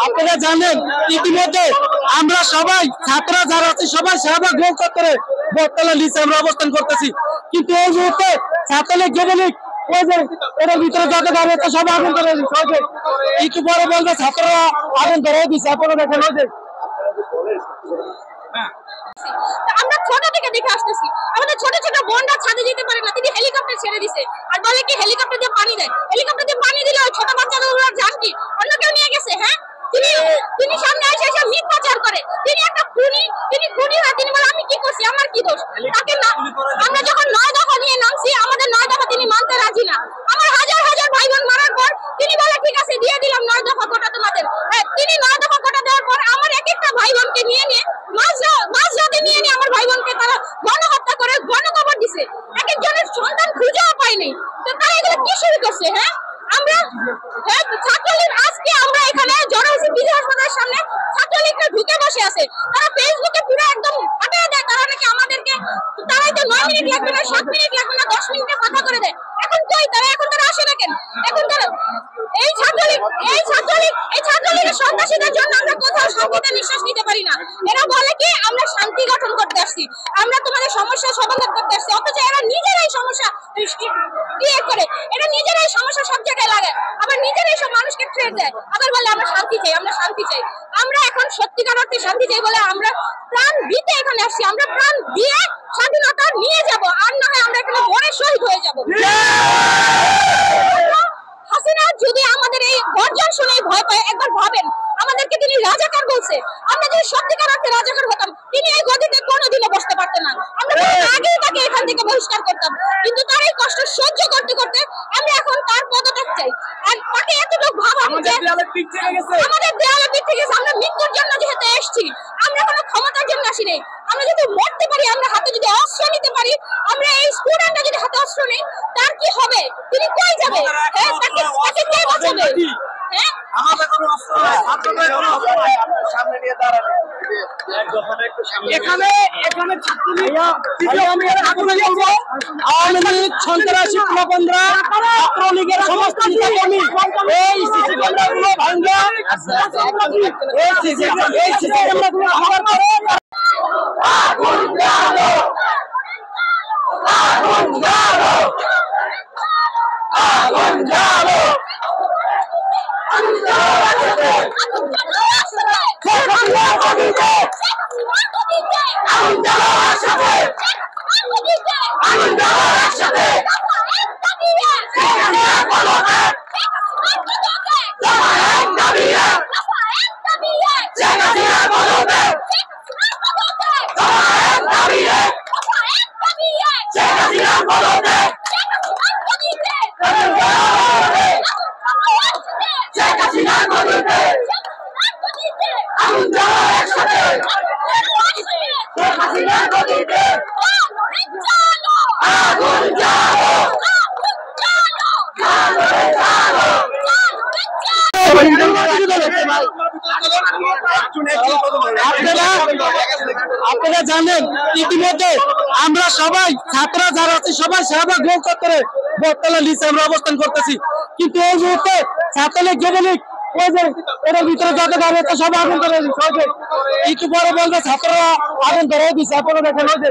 আপনারা জানেন ইতিমধ্যে আমরা সবাই ছাত্ররা যারা আছি সবাই শাহবাগ গোল চত্বরে বটতলা নিচে আমরা অবস্থান করতেছি, কিন্তু এই মুহূর্তে ছাত্রলীগ যুবলীগ এটার ভিতরে যত গাড়ি সব আগুন ধরে দিচ্ছে। একটু পরে বলবে ছাত্ররা আগুন ধরে দিচ্ছে, আপনারা দেখেন ওই যে আমরা ছোট থেকে দেখে আসতেছি আমাদের ছোট ছোট বোনরা ছাদে যেতে পারে না, তিনি হেলিকপ্টার ছেড়ে দিছে আর বলে কি হেলিকপ্টার দিয়ে পানি দেয়। হেলিকপ্টার দিয়ে পানি দিলে ছোট বাচ্চারা যান কি অন্য কেউ নিয়ে গেছে? হ্যাঁ, তিনি সামনে এসে এসে মিথ্যা প্রচার করে। তিনি একটা খুনি, তিনি খুনি হয়। তিনি বলে আমি কি করছি, আমার কি দোষ? তাকে না, আমরা যখন 9 দফা নিয়ে নামছি আমাদের 9 দফা তিনি মানতে রাজি না। আমার হাজার হাজার ভাই বোন মারার পর তিনি বলে ঠিক আছে দিয়ে দিলাম 9 দফা কোটা তোমাদের। হ্যাঁ, তিনি 9 দফা কোটা দেওয়ার পর আমার এক একটা ভাই বোনকে নিয়ে মাঝরাতে নিয়ে আমার ভাই বোনকে তারা গণহত্যা করে গণকবর দিছে। এক একজনের সন্তান খুঁজেও পায়নি। তো তারা এগুলো কি শুরু করছে? আমরা ছাত্রলীগ আজকে আমরা এখানে জড়ো হয়েছি বিজয় হাসপাতালের সামনে। ছাত্রলীগরা ঢুকে বসে আছে, তারা ফেসবুকে পুরো একদম ফাটিয়ে দেয়। তারা নাকি আমাদেরকে তারাই তো 9 মিনিট লাগবে না, 7 মিনিট লাগবে না, 10 মিনিটে কথা করে দেয়। এখন কই তারা? এখন তারা আসে না কেন? এখন তারা এই ছাত্রলীগের সন্ত্রাসীদের জন্য আমরা কোথাও শান্তিতে নিঃশ্বাস নিতে পারি না। এরা বলে কি আমরা শান্তি গঠন করতে আসছি, আমরা তোমাদের সমস্যা সমাধান করতে আসছি, অথচ এরা নিজেরাই সমস্যা ক্রিয়েট করে, এরা নিজেরাই সমস্যা সব জায়গায় লাগায়, আবার নিজেরাই সব মানুষকে থ্রেট দেয়, আবার বলে আমরা শান্তি চাই, আমরা শান্তি চাই। আমরা এখন সত্যিকার অর্থে শান্তি চাই বলে আমরা প্রাণ দিতে এখানে আসছি। আমরা প্রাণ দিয়ে স্বাধীনতা নিয়ে যাব, আর না হয় আমরা এখানে মরে শহীদ হয়ে যাব। হাসিনা যদি আমাদের এই গর্জন শুনে ভয় পায়, একবার ভাবেন আমাদেরকে তিনি রাজাকার বলছে। আমরা যদি সত্যিকার অর্থে রাজাকার হতাম তিনি এই গদিতে কোনোদিনও বসতে পারতেন না, আমরা আগেই তাকে এখান থেকে বহিষ্কার করতাম। কিন্তু তার এই কষ্ট সহ্য করতে করতে আমরা এখন তার পদত্যাগ চাই। আর তাকে এতটুকু ভাবা আমাদের দেয়ালে পিঠ থেকে গেছে, আমরা মৃত্যুর জন্য যেহেতু এসেছি, আমরা কোনো ক্ষমতার জন্য আসি নাই। আমরা যদি মরতে পারি, আমরা হাতে যদি অস্ত্র নিতে পারি, আমরা এই স্টুডেন্টরা যদি হাতে অস্ত্র নেই তার কি হবে? তিনি কই যাবে? তাকে কে বাঁচাবে? আমাদের কোনো অস্ত্র নাই, সামনে নিয়ে দাঁড়ানো এখানে ছাত্রলীগ আওয়ামী লীগ সন্ত্রাসী প্রবন্ধরা ছাত্রলীগের সমস্ত নেতাকর্মী এই সিসি ক্যামেরাগুলো ভাঙা, এই সিসি ক্যামেরাগুলো ভাঙার পরে আগুন জ্বালো, আগুন জ্বালো, আগুন জ্বালো, আপনারা জানেন ইতিমধ্যে আমরা সবাই ছাত্ররা যারা আছি সবাই শাহবাগ গোল চত্বরে বটতলা নিচে আমরা অবস্থান করতেছি, কিন্তু এই মুহূর্তে ছাত্রলীগ যুবলীগ এটার ভিতরে যত গাড়ি সব আগুন ধরে দিচ্ছে। একটু পরে বলবে ছাত্ররা আগুন ধরে দিচ্ছে, আপনারা দেখেন ওই যে